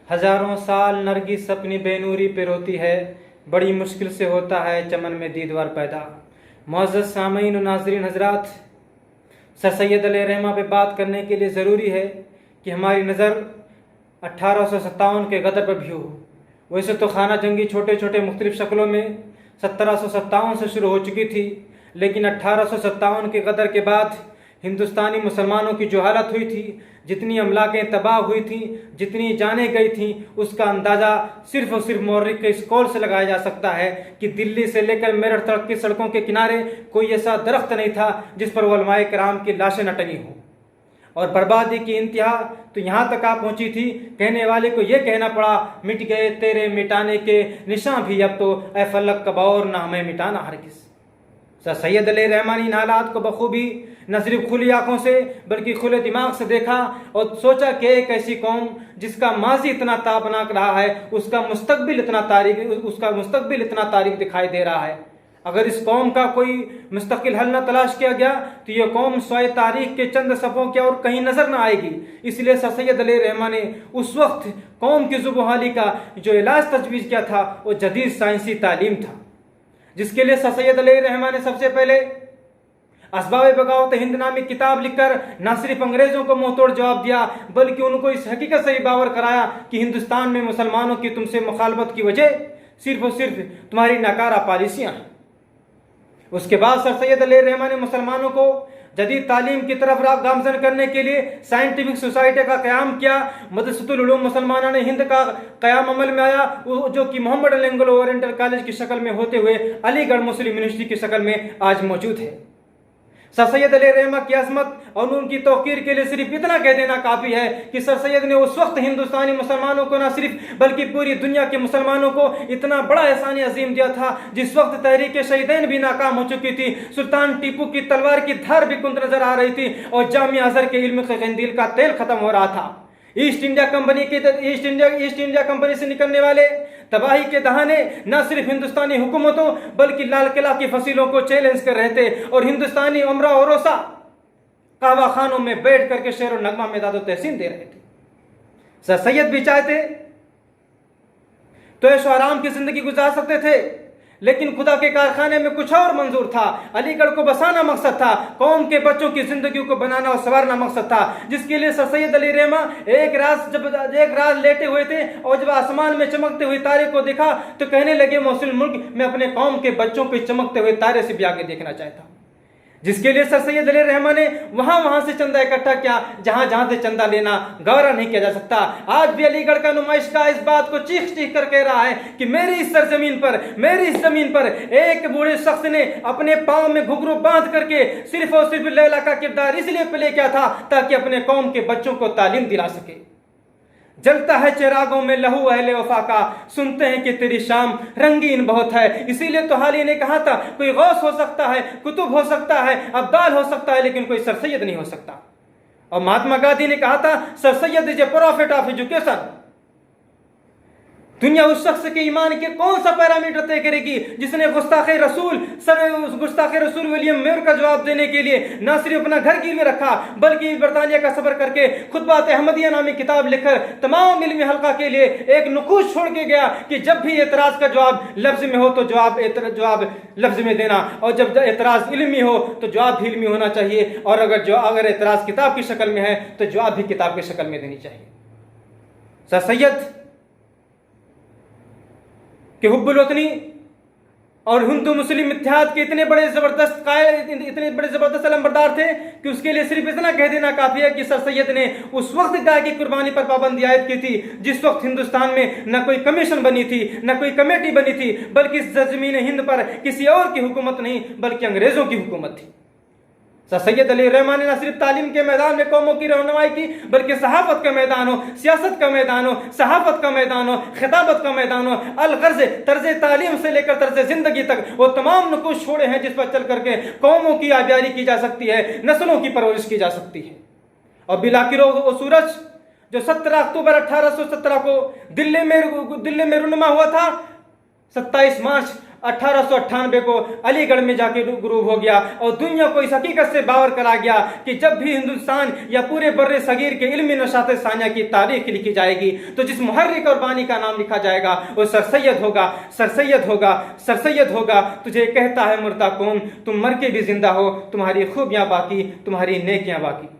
हजारों साल नरगिस अपनी बेनूरी पे रोती है, बड़ी मुश्किल से होता है चमन में दीदवर पैदा। मुअज़्ज़ज़ सामीन और नाज़रीन हज़रात, सर सैयद अलैहिर्रहमा पे बात करने के लिए ज़रूरी है कि हमारी नज़र 1857 के गदर पर भी हो। वैसे तो खाना जंगी छोटे छोटे मुख्तलिफ़ शक्लों में 1757 से शुरू हो चुकी थी, लेकिन 1857 के गदर के बाद हिंदुस्तानी मुसलमानों की जो हालत हुई थी, जितनी अमलाकें तबाह हुई थी, जितनी जानें गई थीं, उसका अंदाज़ा सिर्फ़ और सिर्फ मौर्रिख़ के इस कौल से लगाया जा सकता है कि दिल्ली से लेकर मेरठ तक की सड़कों के किनारे कोई ऐसा दरख्त नहीं था जिस पर उलमाए किराम की लाशें न टंगी हों। और बर्बादी की इंतहा तो यहाँ तक आ पहुँची थी, कहने वाले को यह कहना पड़ा, मिट गए तेरे मिटाने के निशान भी अब तो, ए फलक कब और ना हमें मिटाना हरगिज़। सर सैयद अलैहिर्रहमा ने इन हालात को बखूबी न सिर्फ खुली आंखों से बल्कि खुले दिमाग से देखा और सोचा कि एक ऐसी कौम जिसका माजी इतना ताबनाक रहा है, उसका मुस्तकबिल इतना तारीक दिखाई दे रहा है। अगर इस कौम का कोई मुस्तकिल हल न तलाश किया गया तो ये कौम स्वयं तारीख के चंद सफ़ों के और कहीं नज़र न आएगी। इसलिए सर सैयद अलैहिर्रहमा ने उस वक्त कौम की ज़ुबानी का जो इलाज तजवीज़ किया था वो जदीद साइंसी तालीम था, जिसके लिए सर सैयद अलैहिर्रहमा ने सबसे पहले असबाब बगावत हिंद नामी किताब लिखकर न सिर्फ अंग्रेज़ों को मुंह तोड़ जवाब दिया, बल्कि उनको इस हकीकत से भी बावर कराया कि हिंदुस्तान में मुसलमानों की तुमसे मुखालफत की वजह सिर्फ और सिर्फ तुम्हारी नाकारा पॉलिसियाँ हैं। उसके बाद सर सैयद अलैहिर्रहमा ने मुसलमानों को जदीद तालीम की तरफ गामजन करने के लिए साइंटिफिक सोसाइटी का क़याम किया। मदरसतुल उलूम मुसलमाना ने हिंद का क़याम अमल में आया, जो कि मोहम्मद एंग्लो ओरिएंटल कॉलेज की शक्ल में होते हुए अलीगढ़ मुस्लिम यूनिवर्सिटी की शक्ल में आज मौजूद है। सर सैयद अलैहिर्रहमा की अज़मत और उनकी तौक़ीर के लिए सिर्फ इतना कह देना काफ़ी है कि सर सैयद ने उस वक्त हिंदुस्तानी मुसलमानों को न सिर्फ बल्कि पूरी दुनिया के मुसलमानों को इतना बड़ा एहसान अजीम दिया था, जिस वक्त तहरीक शहीदैन भी नाकाम हो चुकी थी, सुल्तान टीपू की तलवार की धार भी कुंद नजर आ रही थी और जामिया अज़हर के इल्म के कंदील का तेल खत्म हो रहा था। ईस्ट इंडिया कंपनी से निकलने वाले तबाही के दहाने न सिर्फ हिंदुस्तानी हुकूमतों बल्कि लाल किला की फसीलों को चैलेंज कर रहे थे और हिंदुस्तानी उमरा और रोसा कहवा खानों में बैठ करके शेर और नगमा में दादो तहसीन दे रहे थे। सर सैयद भी चाहते तो ऐशो आराम की जिंदगी गुजार सकते थे, लेकिन खुदा के कारखाने में कुछ और मंजूर था। अलीगढ़ को बसाना मकसद था, कौम के बच्चों की जिंदगी को बनाना और संवारना मकसद था, जिसके लिए सर सैयद अलैहिर्रहमा एक रात लेटे हुए थे और जब आसमान में चमकते हुए तारे को देखा तो कहने लगे, मोहसिन मुल्क, मैं अपने कौम के बच्चों को चमकते हुए तारे से भी आगे देखना चाहता हूँ। जिसके लिए सर सैयद अलैहिर्रहमा ने वहां से चंदा इकट्ठा किया जहां से चंदा लेना गौरा नहीं किया जा सकता। आज भी अलीगढ़ का नुमाइशगाह इस बात को चीख कर कह रहा है कि मेरी इस जमीन पर एक बूढ़े शख्स ने अपने पांव में घुंघरू बांध करके सिर्फ और सिर्फ लैला का किरदार इसलिए प्ले किया था ताकि अपने कौम के बच्चों को तालीम दिला सके। जलता है चिरागों में लहू अहले वफा का, सुनते हैं कि तेरी शाम रंगीन बहुत है। इसीलिए तो हाल ही ने कहा था, कोई गौस हो सकता है, कुतुब हो सकता है, अब्दाल हो सकता है, लेकिन कोई सर सैयद नहीं हो सकता। और महात्मा गांधी ने कहा था, sir Syed is a profit of education. दुनिया उस शख्स के ईमान के कौन सा पैरामीटर तय करेगी जिसने गुस्ताखे रसूल विलियम मेयर का जवाब देने के लिए न सिर्फ अपना घर गिरवे रखा बल्कि बरतानिया का सफर करके खुतबात अहमदिया नामी किताब लिखकर तमाम इल्मी हल्का के लिए एक नुकूश छोड़ के गया कि जब भी एतराज का जवाब लफ्ज में हो तो जवाब लफ्ज में देना, और जब एतराज इल्मी हो तो जवाब भी इल्मी होना चाहिए, और अगर एतराज किताब की शक्ल में है तो जवाब भी किताब की शक्ल में देनी चाहिए। सर सैयद कि हुब्बुल वतनी और हिंदू मुस्लिम इत्तेहाद के इतने बड़े जबरदस्त अलमबरदार थे कि उसके लिए सिर्फ इतना कह देना काफी है कि सर सैयद ने उस वक्त गाय की कुर्बानी पर पाबंदी आयद की थी जिस वक्त हिंदुस्तान में न कोई कमीशन बनी थी, न कोई कमेटी बनी थी, बल्कि इस ज़मीन हिंद पर किसी और की हुकूमत नहीं बल्कि अंग्रेजों की हुकूमत थी। सर सैयद अलैहिर्रहमा ने न सिर्फ तालीम के मैदान में कौमों की रहनुमाई की बल्कि सहाफत का मैदान हो, सियासत का मैदान हो, सहाफत का मैदान हो, खिताबत का मैदान हो, अलगर्ज तर्ज तालीम से लेकर तर्ज जिंदगी तक वो तमाम नुकूश छोड़े हैं जिस पर चल करके कौमों की आबियारी की जा सकती है, नस्लों की परवरिश की जा सकती है। और बिलाकिरो वो सूरज जो 17 अक्टूबर 1817 को दिल्ली में रुनमा हुआ था, 27 मार्च 1898 को अलीगढ़ में जाके गुरूब हो गया और दुनिया को इस हकीकत से बावर करा गया कि जब भी हिंदुस्तान या पूरे बर्रे सगीर के इल्मी नशात सानिया की तारीख लिखी जाएगी तो जिस मुहर्रिक और बानी का नाम लिखा जाएगा वो सर सैयद होगा, सर सैयद होगा, सर सैयद होगा। तुझे कहता है मुर्दा कौन, तुम मर के भी जिंदा हो, तुम्हारी खूबियां बाकी, तुम्हारी नेकियां बाकी।